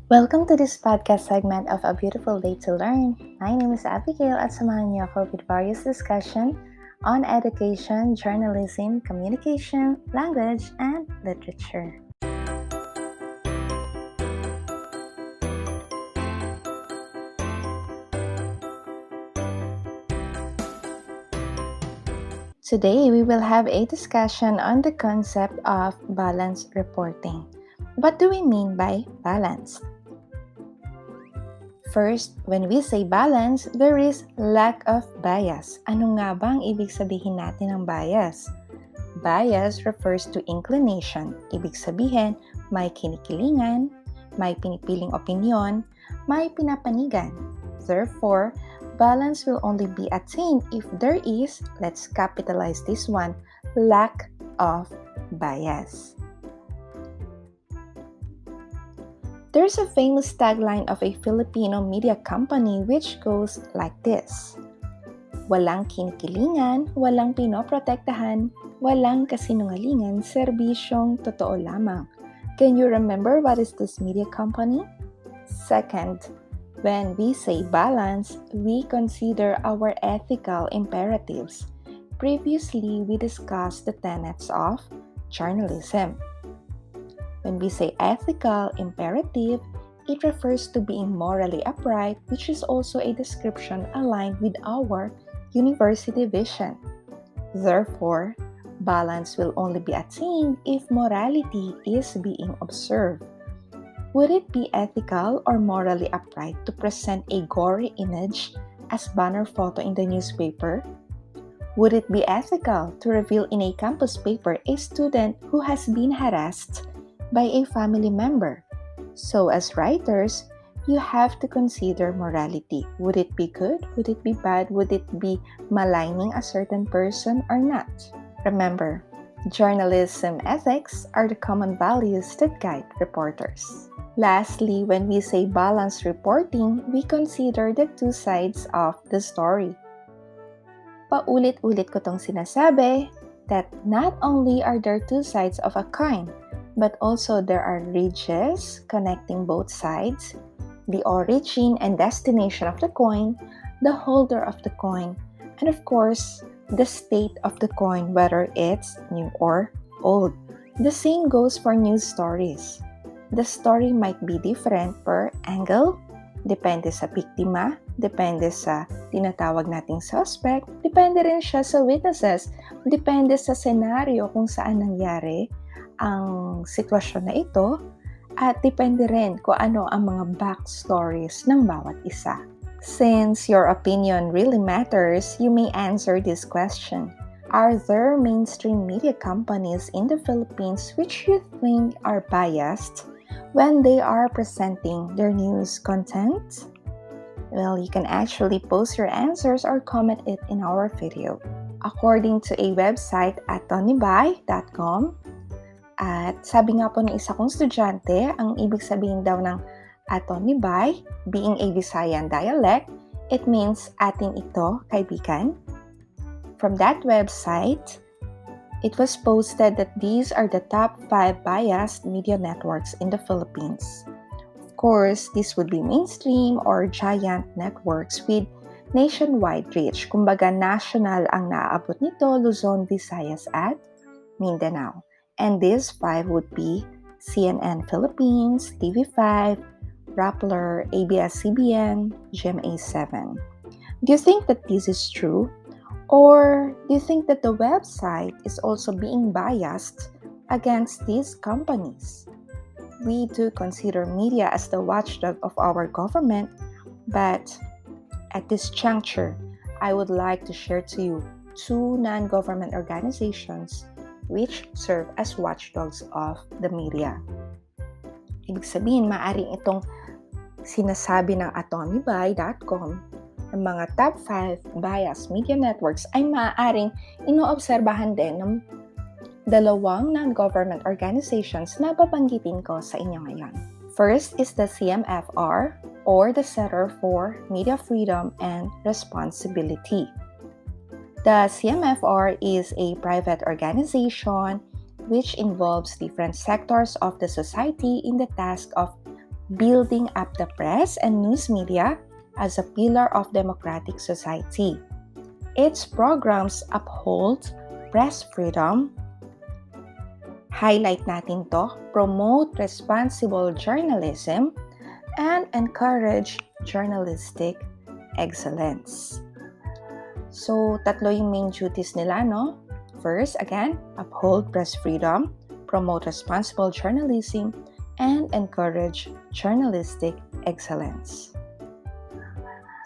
Welcome to this podcast segment of A Beautiful Day to Learn. My name is Abigail at samahan niyo ako with various discussion on education, journalism, communication, language, and literature. Today, we will have a discussion on the concept of balanced reporting. What do we mean by balanced? First, when we say balance, there is lack of bias. Ano nga ba ang ibig sabihin natin ng bias? Bias refers to inclination. Ibig sabihin, may kinikilingan, may pinipiling opinyon, may pinapanigan. Therefore, balance will only be attained if there is, let's capitalize this one, lack of bias. There's a famous tagline of a Filipino media company which goes like this: walang kinikilingan, walang pinoprotektahan, walang kasinungalingan, serbisyong totoo lamang. Can you remember what is this media company? Second, when we say balance, we consider our ethical imperatives. Previously, we discussed the tenets of journalism. When we say ethical imperative, it refers to being morally upright, which is also a description aligned with our university vision. Therefore, balance will only be attained if morality is being observed. Would it be ethical or morally upright to present a gory image as banner photo in the newspaper? Would it be ethical to reveal in a campus paper a student who has been harassed by a family member? So as writers, you have to consider morality. Would it be good? Would it be bad? Would it be maligning a certain person or not? Remember, journalism ethics are the common values that guide reporters. Lastly, when we say balanced reporting, we consider the two sides of the story. Paulit-ulit ko tong sinasabi that not only are there two sides of a coin, but also there are ridges connecting both sides, the origin and destination of the coin, the holder of the coin, and of course, the state of the coin, whether it's new or old. The same goes for news stories. The story might be different per angle, depende sa biktima, depende sa tinatawag nating suspect, depende rin siya sa witnesses, depende sa senaryo kung saan nangyari ang sitwasyon na ito, at depende rin kung ano ang mga backstories ng bawat isa. Since your opinion really matters, you may answer this question. Are there mainstream media companies in the Philippines which you think are biased when they are presenting their news content? Well, you can actually post your answers or comment it in our video. According to a website at tonibay.com, at sabi nga po ng isa kong estudyante, ang ibig sabihin daw ng atonibay, being a Visayan dialect, it means atin ito, kaibigan. From that website, it was posted that these are the top 5 biased media networks in the Philippines. Of course, this would be mainstream or giant networks with nationwide reach. Kumbaga, national ang naaabot nito, Luzon, Visayas at Mindanao. And these 5 would be CNN Philippines, TV5, Rappler, ABS-CBN, GMA7. Do you think that this is true? Or do you think that the website is also being biased against these companies? We do consider media as the watchdog of our government, but at this juncture, I would like to share to you 2 non-government organizations which serve as watchdogs of the media. Ibig sabihin, maaaring itong sinasabi ng atonibay.com, ang mga top 5 biased media networks ay maaaring inoobserbahan din ng 2 non-government organizations na babanggitin ko sa inyo ngayon. First is the CMFR, or the Center for Media Freedom and Responsibility. The CMFR is a private organization which involves different sectors of the society in the task of building up the press and news media as a pillar of democratic society. Its programs uphold press freedom, highlight natin to, promote responsible journalism, and encourage journalistic excellence. So, tatlo yung main duties nila, no? First, again, uphold press freedom, promote responsible journalism, and encourage journalistic excellence.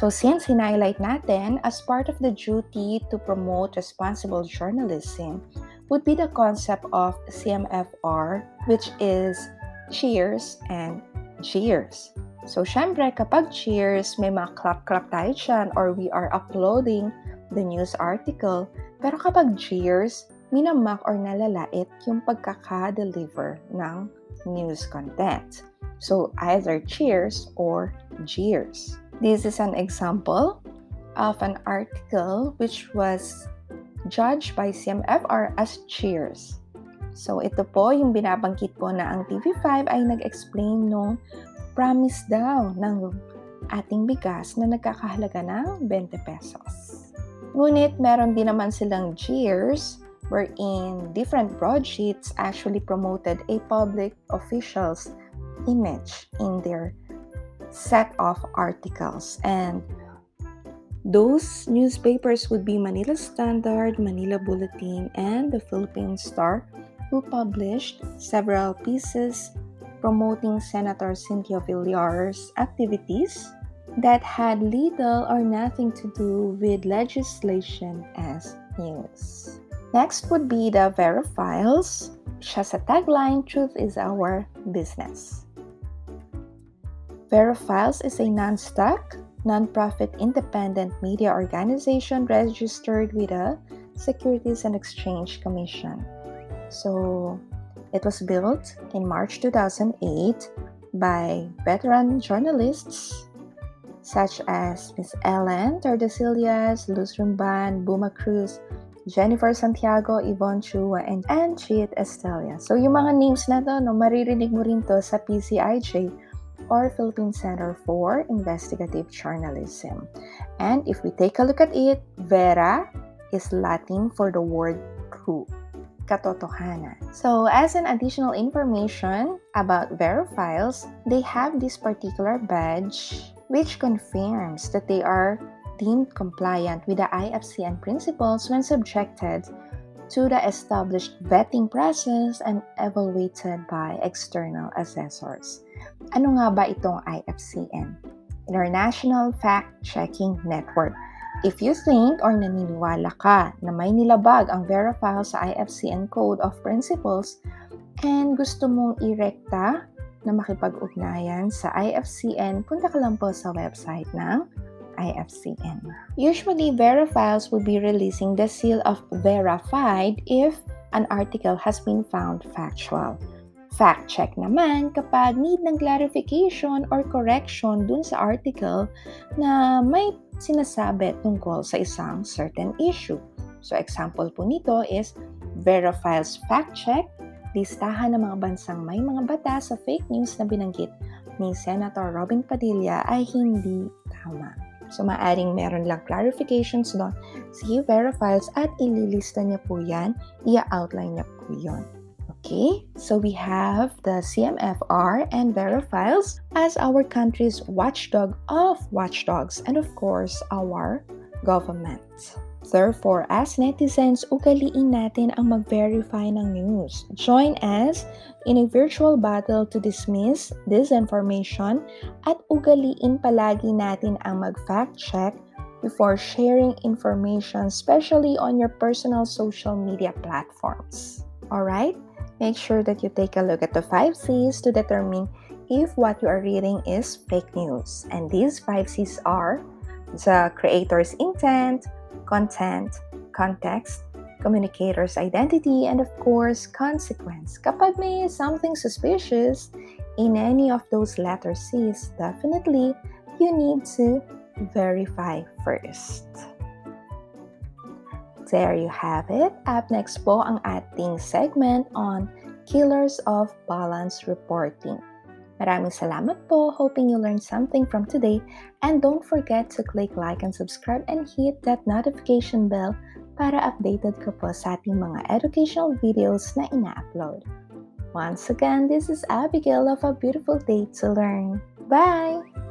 So, since highlight natin, as part of the duty to promote responsible journalism would be the concept of CMFR, which is cheers and jeers. So, syempre, kapag cheers, may mga clap-clap tayo dyan or we are uploading the news article. Pero kapag jeers, minamak or nalalait yung pagkaka-deliver ng news content. So, either cheers or jeers. This is an example of an article which was judged by CMFR as cheers. So, ito po yung binabanggit po na ang TV5 ay nag-explain nung promise daw ng ating bigas na nagkakahalaga ng 20 pesos. Ngunit meron din naman silang jeers wherein different broadsheets actually promoted a public official's image in their set of articles. And those newspapers would be Manila Standard, Manila Bulletin, and the Philippine Star, who published several pieces promoting Senator Cynthia Villar's activities that had little or nothing to do with legislation as news. Next would be the Verifiles, which has a tagline, "Truth is our business." Verifiles is a non-stock, non-profit independent media organization registered with the Securities and Exchange Commission. So, it was built in March 2008 by veteran journalists such as Ms. Ellen Tordesillas, Luz Rumban, Buma Cruz, Jennifer Santiago, Yvonne Chua, and Cheet Estrella. So, yung mga names na to, no, maririnig mo rin to sa PCIJ or Philippine Center for Investigative Journalism. And if we take a look at it, Vera is Latin for the word true, katotohanan. So, as an additional information about Verifiles, they have this particular badge which confirms that they are deemed compliant with the IFCN principles when subjected to the established vetting process and evaluated by external assessors. Ano nga ba itong IFCN? International Fact-Checking Network. If you think or naniniwala ka na may nilabag ang Verifiles sa IFCN Code of Principles and gusto mong irekta na makipag-ugnayan sa IFCN, punta ka lang po sa website ng IFCN. Usually, Verifiles will be releasing the seal of verified if an article has been found factual. Fact-check naman kapag need ng clarification or correction dun sa article na may sinasabi tungkol sa isang certain issue. So, example po nito is Verifiles Fact-check, listahan ng mga bansang may mga batas sa fake news na binanggit ni Senator Robin Padilla ay hindi tama. So, maaring meron lang clarifications doon. Si Verifiles at ililista niya po yan, i-outline niya po yun. Okay, so we have the CMFR and Verifiles as our country's watchdog of watchdogs and of course, our government. Therefore, as netizens, ugaliin natin ang mag-verify ng news. Join us in a virtual battle to dismiss disinformation at ugaliin palagi natin ang mag-fact check before sharing information, especially on your personal social media platforms. Alright? Make sure that you take a look at the 5 C's to determine if what you are reading is fake news. And these 5 C's are the creator's intent, content, context, communicator's identity, and of course, consequence. Kapag may something suspicious in any of those letter C's, definitely you need to verify first. There you have it. Up next po ang ating segment on killers of balance reporting. Maraming salamat po. Hoping you learned something from today. And don't forget to click like and subscribe and hit that notification bell para updated ka po sa ating mga educational videos na ina-upload. Once again, this is Abigail of A Beautiful Day to Learn. Bye!